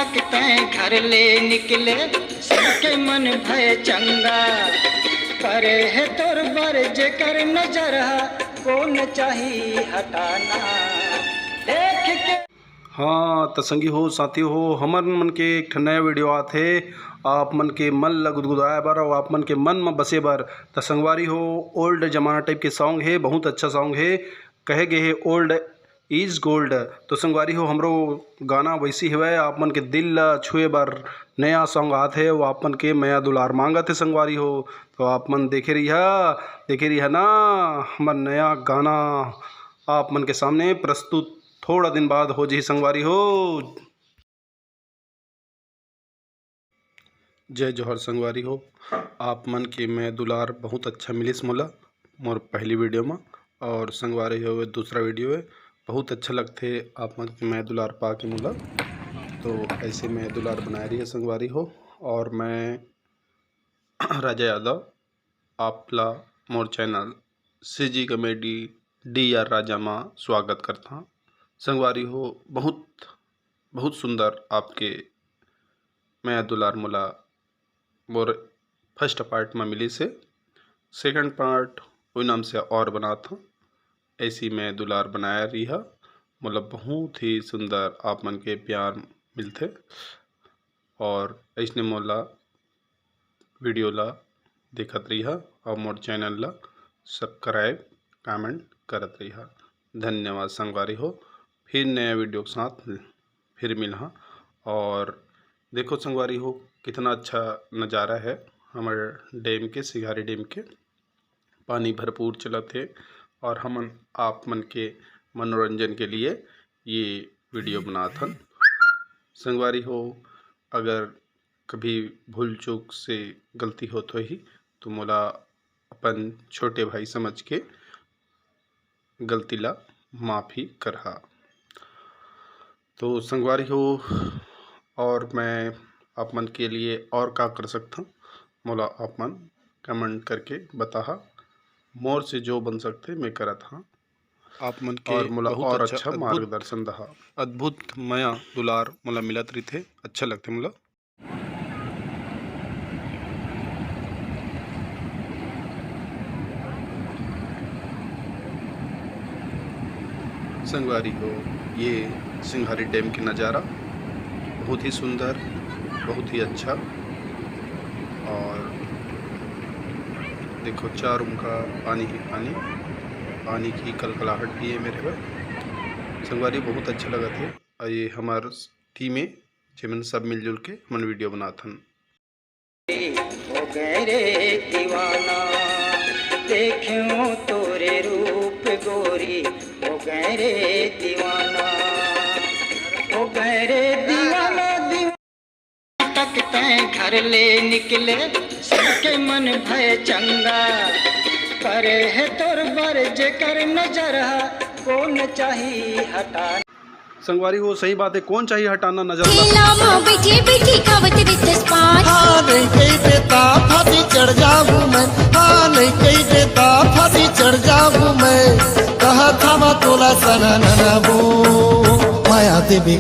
तक तैं घर ले निकले सबके मन भय चंगा करे है तोर बर जेकर नजर कौन चाही हटाना देख के। हाँ तो संगी हो साथी हो हमन मन के एक नया वीडियो आथे आप मन के मन ल गुदगुदाए बर और आप मन के मन में बसे बर। तो संगवारी हो ओल्ड जमाना टाइप के सॉन्ग है, बहुत अच्छा सॉन्ग है, कहे गए है ओल्ड इज गोल्ड। तो संगवारी हो हमरो गाना वैसी है आप मन के दिल ला छुए बर नया सॉन्ग आते वो आप मन के मया दुलार मांगत है संगवारी हो। तो आप मन देखे रही है ना हमर नया गाना आप मन के सामने प्रस्तुत थोड़ा दिन बाद हो जी संगवारी हो। जय जोहर संगवारी हो आप मन के मैं दुलार बहुत अच्छा मिलिस मोला मोर पहली वीडियो में और संगवारी हो दूसरा वीडियो है बहुत अच्छा लगते आप मन के मैं दुलार पा के मोला। तो ऐसे मैं दुलार बना रही है संगवारी हो और मैं राजा यादव आपला मोर चैनल सीजी कॉमेडी DR राजा में स्वागत करता हूँ संगवारी हो। बहुत सुंदर आपके मैं दुलार मोला मोर फर्स्ट पार्ट में मिली से सेकंड पार्ट वही नाम से और बना था ऐसी मैं दुलार बनाया रही है मोला बहुत ही सुंदर आप मन के प्यार मिलते और ऐसने मोला वीडियो ला देखत रही है और मोर चैनल ला सब्सक्राइब कमेंट करत रही है। धन्यवाद संगवारी हो फिर नया वीडियो के साथ फिर मिला। और देखो संगवारी हो कितना अच्छा नज़ारा है हमारे डैम के सिंघारी डैम के पानी भरपूर चलत है और हम आप मन के मनोरंजन के लिए ये वीडियो बनाथन संगवारी हो। अगर कभी भूल चूक से गलती हो तो ही तो मोला अपन छोटे भाई समझ के गलती ला माफ़ी करहा। तो संगवारी हो और मैं आप मन के लिए और का कर सकता हूँ मोला आप मन कमेंट करके बताहा मोर से जो बन सकते मैं करत हाँ आप मन के और मोला और अच्छा मार्गदर्शन दहा। अद्भुत मया दुलार मोला मिलत रही थे अच्छा लगते मोला। संगवारी हो ये सिंघारी डैम के नज़ारा बहुत ही सुंदर बहुत ही अच्छा और देखो चारों का पानी ही पानी की कलकलाहट भी है मेरे पर संगवारी बहुत अच्छा लगा थे। और ये हमार टीम है जिमन सब मिलजुल के मन वीडियो बनाथन। हो गए रे दीवाना देखूं तोरे रूप गोरी हो गए रे दीवाना हो गए रे दीवाना तक तैं घर ले निकले सबके मन भय चंगा करे है तोर बर जेकर नजर कौन चाही हटाना। संगवारी हो सही बात है कौन चाहिए हटाना नजर चढ़ जाऊँ मैं नहीं कही देता फांसी चढ़ जाऊँ मैं कहा था तोला सना नना वो माया देवी।